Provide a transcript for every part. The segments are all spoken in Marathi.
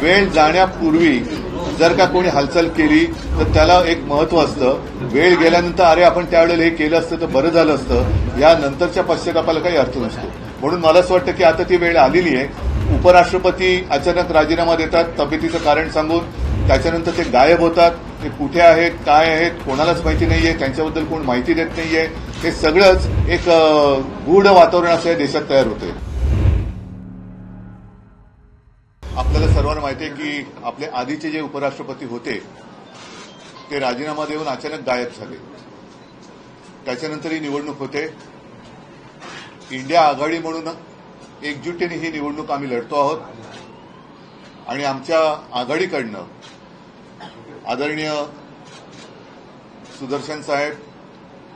वेळ जाण्यापूर्वी जर का कोणी हालचाल केली तर त्याला एक महत्व असतं. वेळ गेल्यानंतर अरे आपण त्यावेळेला हे केलं असतं तर बरं झालं असतं, या नंतरच्या पश्चातापाला काही अर्थ नसतो. म्हणून मला असं वाटतं की आता ती वेळ आलेली आहे. उपराष्ट्रपती अचानक राजीनामा देतात तब्येतीचं कारण सांगून, त्याच्यानंतर ते गायब होतात. ते कुठे आहेत, काय आहेत, कोणालाच माहिती नाहीये, त्यांच्याबद्दल कोण माहिती देत नाहीये. हे सगळंच एक गूढ वातावरण असं या देशात तयार होतंय. आपल्याला सर्वांना माहिती आहे की आपले आधीचे जे उपराष्ट्रपती होते ते राजीनामा देऊन अचानक गायब झाले. त्याच्यानंतर ही निवडणूक होते. इंडिया आघाडी म्हणून एकजुटीने ही निवडणूक आम्ही लढतो आहोत आणि आमच्या आघाडीकडनं आदरणीय सुदर्शन साहेब,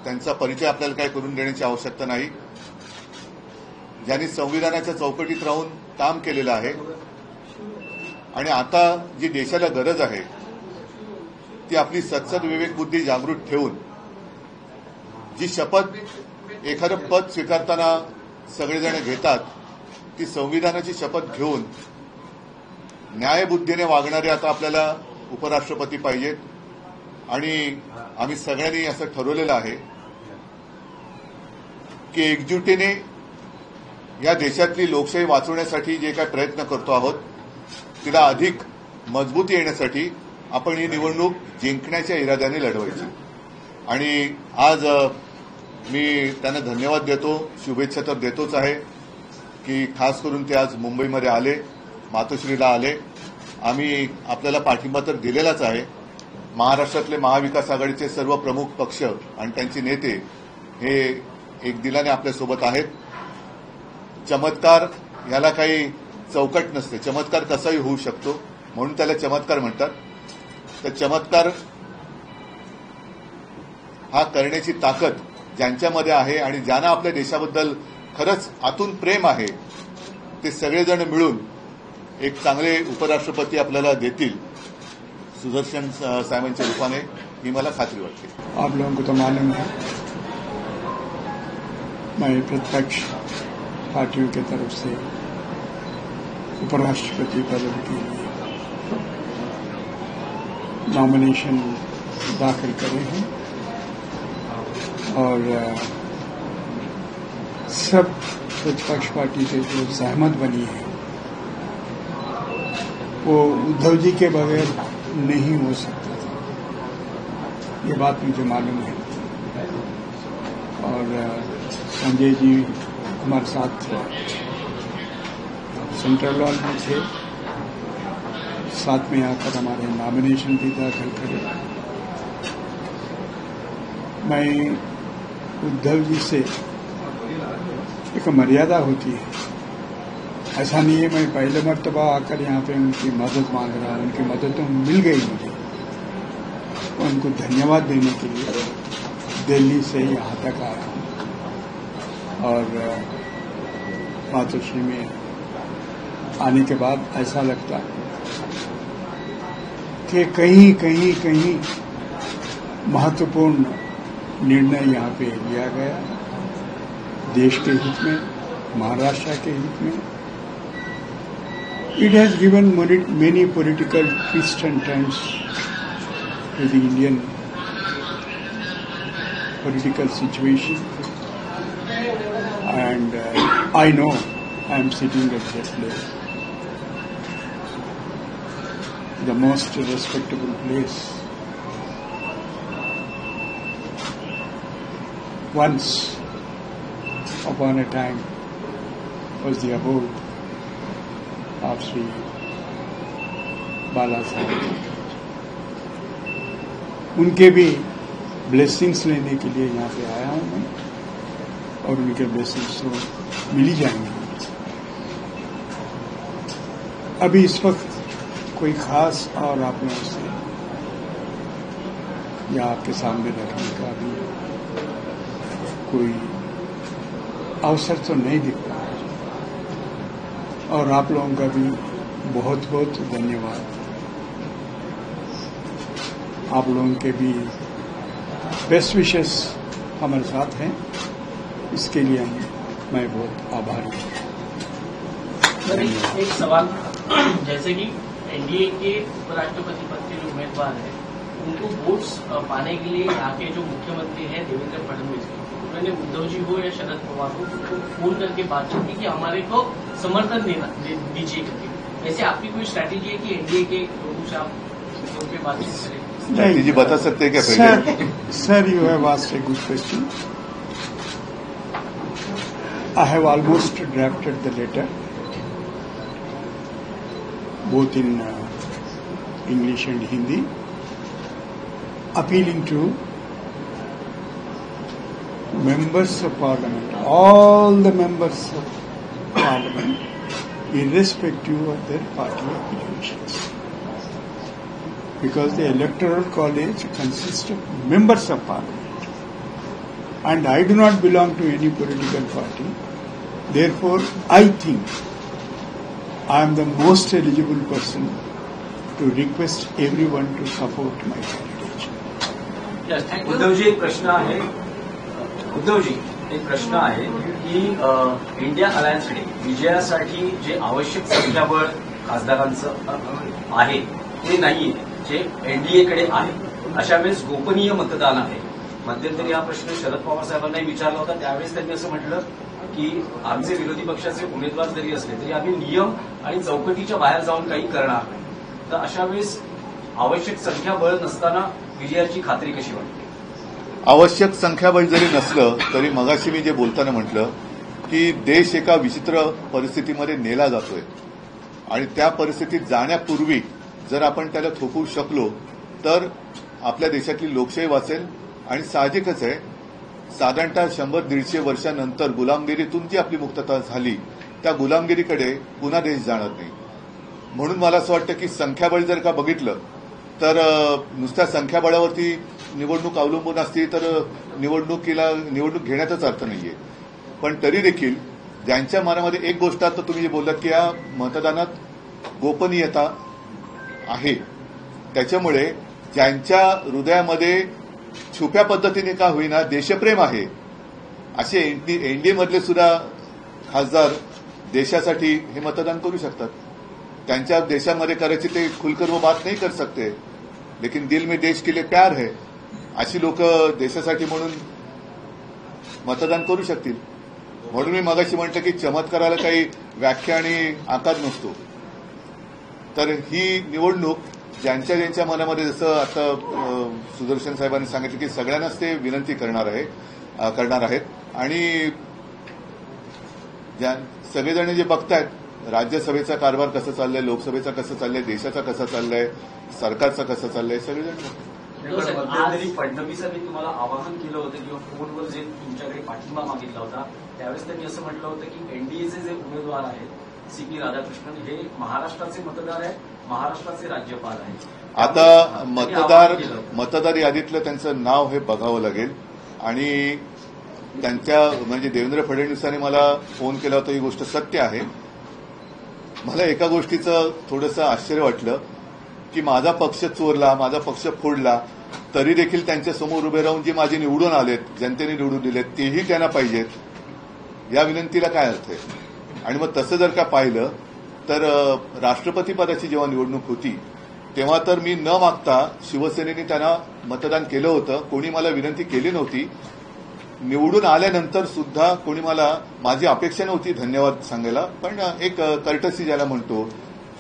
त्यांचा परिचय आपल्याला काय करून देण्याची आवश्यकता नाही, ज्यांनी संविधानाच्या चौकटीत राहून काम केलेलं आहे. आणि आता जी देशाला गरज आहे ती आपली सत्सद विवेकबुद्धी जागृत ठेवून जी शपथ एखादं पद स्वीकारताना सगळेजण घेतात ती संविधानाची शपथ घेऊन न्यायबुद्धीने वागणारे आता आपल्याला उपराष्ट्रपती पाहिजेत. आणि आम्ही सगळ्यांनी असं ठरवलेलं आहे की एकजुटीने या देशातली लोकशाही वाचवण्यासाठी जे काही प्रयत्न करतो आहोत तिला अधिक मजबूती येण्यासाठी आपण ही निवडणूक जिंकण्याच्या इराद्याने लढवायची. आणि आज मी त्यांना धन्यवाद देतो, शुभेच्छा तर देतोच आहे की खास करून ते आज मुंबईमध्ये आले, मातोश्रीला आले. आम्ही आपल्याला पाठिंबा तर दिलेलाच आहे. महाराष्ट्रातले महाविकास आघाडीचे सर्व प्रमुख पक्ष आणि त्यांचे नेते हे एक दिलाने आपल्यासोबत आहेत. चमत्कार याला काही चौकट नसते. चमत्कार कसाही होऊ शकतो, म्हणून त्याला चमत्कार म्हणतात. तर चमत्कार हा करण्याची ताकद ज्यांच्यामध्ये आहे आणि ज्यांना आपल्या देशाबद्दल खरंच आतून प्रेम आहे ते सगळेजण मिळून एक चांगले उपराष्ट्रपती आपल्याला देतील सुदर्शन साहेबांच्या रूपाने, ही मला खात्री वाटते. आप लोगों को तो मालूम है मैं प्रतिपक्ष पार्टियों की तरफ से उपराष्ट्रपति पद के लिए नॉमिनेशन दाखिल करे हैं और सब प्रतिपक्ष पार्टी से जो सहमत बनी है वो उद्धव जी के बगैर नहीं हो सकता था, ये बात मुझे मालूम है. और संजय जी हमारे साथ सेंट्रल हॉल में थे, साथ में आकर हमारे नॉमिनेशन भी दाखिल करे. मैं उद्धव जी से एक मर्यादा होती है, ऐसा नहीं है मैं पहले मर्तबा आकर यहाँ पे उनकी मदद मांग रहा हूँ. उनकी मदद तो मिल गई मुझे. उनको धन्यवाद देने के लिए दिल्ली से यहाँ तक आया हूँ और मातोश्री में आने के बाद ऐसा लगता है कि कहीं कहीं कहीं महत्वपूर्ण निर्णय यहाँ पे लिया गया देश के हित में, महाराष्ट्र के हित में. It has given many political twists and turns to the Indian political situation, and I know I am sitting at that place, the most respectable place. Once upon a time was the abode of Sri बाला साहब. उनके भी ब्लेसिंग्स लेने के लिए यहाँ पे आया हूँ मैं और उनके ब्लेसिंग्स तो मिल ही जाएंगे. अभी इस वक्त कोई खास और आप लोगों से या आपके सामने रखने का भी कोई अवसर तो नहीं दिख रहा है. और आप लोगों का भी बहुत बहुत धन्यवाद. आप लोगों के भी बेस्ट विशेस हमारे साथ हैं, इसके लिए मैं बहुत आभारी हूँ. एक सवाल, जैसे कि एनडीए के उपराष्ट्रपति पद के जो उम्मीदवार हैं उनको वोट्स पाने के लिए यहाँ के जो मुख्यमंत्री हैं देवेंद्र फडणवीस, उन्होंने उद्धव जी को या शरद पवार को फोन करके बातचीत की कि हमारे को समर्थन दीजिए करके। वैसे आपकी कोई स्ट्रैटेजी है कि एनडीए के लोगों से आप फोन पे बातचीत करें? स्ट्रैटेजी बता सकते हैं क्या? Sir, you have asked a good question. I have almost drafted the letter, both in English and Hindi, appealing to members of Parliament, all the members of Parliament, irrespective of their party affiliations. Because the Electoral College consists of members of Parliament. And I do not belong to any political party. Therefore, I think I am the most eligible person to request everyone to support my candidature. Uddhavji, एक प्रश्न आहे. उद्धवजी, एक प्रश्न आहे की इंडिया अलायन्सकडे विजयासाठी जे आवश्यक संख्याबळ खासदारांचं आहे ते नाहीये, जे एनडीएकडे आहे. अशा वेळेस गोपनीय मतदान आहे. मध्यंतरी हा प्रश्न शरद पवार साहेबांनाही विचारला होता. त्यावेळेस त्यांनी असं म्हटलं की आमचे विरोधी पक्षाचे उमेदवार जरी असले तरी आम्ही नियम आणि चौकटीच्या बाहेर जाऊन काही करणार नाही. तर अशा वेळेस आवश्यक संख्याबळ नसताना विजयाची खात्री कशी वाटते? आवश्यक संख्याबळ जरी नसलं तरी मगाशी मी जे बोलताना म्हटलं की देश एका विचित्र परिस्थितीमध्ये नेला जातोय आणि त्या परिस्थितीत जाण्यापूर्वी जर आपण त्याला थोपवू शकलो तर आपल्या देशातली लोकशाही वाचेल. आणि साहजिकच आहे, साधारणतः 100-150 वर्षांनंतर गुलामगिरीतून जी आपली मुक्तता झाली त्या गुलामगिरीकडे पुन्हा देश जाणार नाही. म्हणून मला असं वाटतं की संख्याबळ जर का बघितलं तर नुसत्या संख्याबळावरती निवडणूक अवलंबून असती तर निवडणूक घेण्याचाच अर्थ नाहीये. पण तरी देखील ज्यांच्या मनामध्ये एक गोष्ट आता तुम्ही जे बोललात की या मतदानात गोपनीयता आहे, त्याच्यामुळे ज्यांच्या हृदयामध्ये छुप्या पद्धतीने का होईना देशप्रेम आहे असे एनडीएमधले सुद्धा खासदार देशासाठी हे मतदान करू शकतात. त्यांच्या देशामध्ये करायची ते खुलकर वो बात नहीं कर सकते, लेकिन दिल में देश के लिए प्यार है अशी लोक देशासाठी म्हणून मतदान करू शकतील. म्हणून मी मगाशी म्हटलं की चमत्काराला काही व्याख्या आणि आकार नसतो. तर ही निवडणूक ज्यांच्या मनामध्ये, जसं आता सुदर्शन साहेबांनी सांगितलं की सगळ्यांनाच ते विनंती करणार आहेत आणि सगळेजण जे बघतायत राज्यसभेचा कारभार कसं चाललाय, लोकसभेचा कसं चाललाय, देशाचा कसा चाललाय, सरकारचा कसं चाललाय, सगळेजण बघतात. मध्यंतरी फडणवीसांनी तुम्हाला आवाहन केलं होतं किंवा फोनवर जे तुमच्याकडे पाठिंबा मागितला होता त्यावेळेस त्यांनी असं म्हटलं होतं की एनडीएचे जे उमेदवार आहेत सीपी राधाकृष्णन हे महाराष्ट्राचे मतदार आहेत, महाराष्ट्राचे राज्यपाल आहेत. आता मतदार यादीतलं त्यांचं नाव हे बघावं लागेल आणि त्यांच्या म्हणजे देवेंद्र फडणवीसांनी मला फोन केला होता, ही गोष्ट सत्य आहे. मला एका गोष्टीचं थोडंसं आश्चर्य वाटलं की माझा पक्ष चोरला, माझा पक्ष फोडला, तरी देखील त्यांच्यासमोर उभे राहून जे माझे निवडून आलेत, जनतेने निवडून दिलेत, तेही त्यांना पाहिजेत. या विनंतीला काय अर्थ आहे? आणि मग तसं जर का पाहिलं तर राष्ट्रपती पदाची जेव्हा निवडणूक होती तेव्हा तर मी न मागता शिवसेनेने त्यांना मतदान केलं होतं. कोणी मला विनंती केली नव्हती. निवडून आल्यानंतर सुद्धा कोणी मला, माझी अपेक्षा नव्हती धन्यवाद सांगायला, पण एक कर्टसी ज्याला म्हणतो,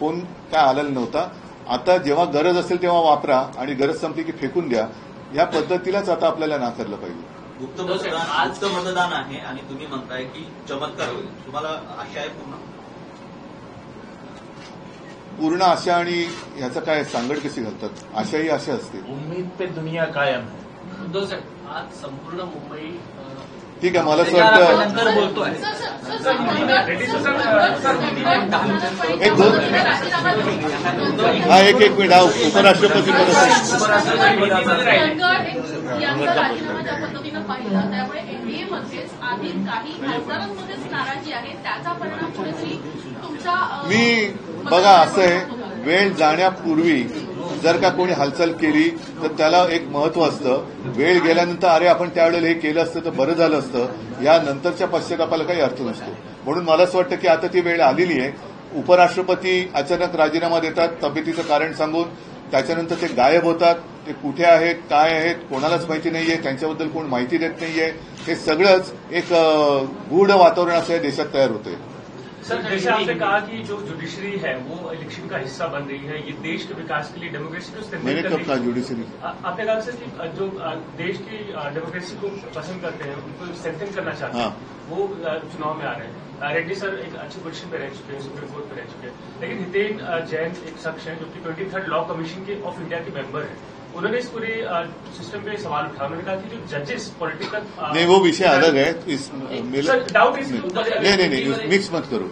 फोन काय आलेला नव्हता. आता जेव्हा गरज असेल तेव्हा वापरा आणि गरज संपली की फेकून द्या, या पद्धतीलाच आता आपल्याला नाकारलं पाहिजे. गुप्त मतदान आहे आणि तुम्ही म्हणताय की चमत्कार होईल, तुम्हाला आशा आहे पूर्ण आशा आणि ह्याचं काय सांगड कशी घालतात? आशा ही आशा असते. उम्मीद पे दुनिया कायम है. उद्धव साहेब, आज संपूर्ण मुंबई ठीक आहे, मला असं वाटतं नंतर बोलतोय एक मिनिट हा उपराष्ट्रपती पद्धतीनं पाहिलं त्यामुळे एनडीएमध्येच आधी काही खासदारांमध्येच नाराजी आहे, त्याचा परिणाम कुठेतरी तुमच्या मी बघा असं आहे, वेळ जाण्यापूर्वी जर का कोणी हालचाल केली तर त्याला एक महत्व असतं. वेळ गेल्यानंतर अरे आपण त्यावेळेला हे केलं असतं तर बरं झालं असतं, या नंतरच्या पश्चातापाला काही अर्थ नसतो. म्हणून मला असं वाटतं की आता ती वेळ आलेली आहे उपराष्ट्रपती अचानक राजीनामा देतात तब्येतीचं कारण सांगून, त्याच्यानंतर ते गायब होतात. ते कुठे आहेत, काय आहेत, कोणालाच माहिती नाहीये, त्यांच्याबद्दल कोण माहिती देत नाहीये. हे सगळंच एक गूढ वातावरण असं या देशात तयार होतंय. सर, जैसे आपने कहा कि जो जुडिशरी है वो इलेक्शन का हिस्सा बन रही है, ये देश के विकास के लिए, डेमोक्रेसी को मैंने स्ट्रेंथन कब करने कहा जुडिशरी? आपने कहा सर कि जो देश की डेमोक्रेसी को पसंद करते हैं, उनको स्ट्रेंथन करना चाहते हैं, वो चुनाव में आ रहे हैं. रेड्डी सर एक अच्छी पोजीशन पे रह चुके हैं, सुप्रीम कोर्ट पे रह चुके हैं, लेकिन हितेन जैन एक शख्स हैं जो कि 23rd law commission K of India K member हैं. उन्होंने इस पूरे सिस्टम पे सवाल उठाया. उन्होंने कहा कि जो जजेस पॉलिटिकल नहीं, वो विषय अलग है. डाउट नहीं, मिक्स मत करो.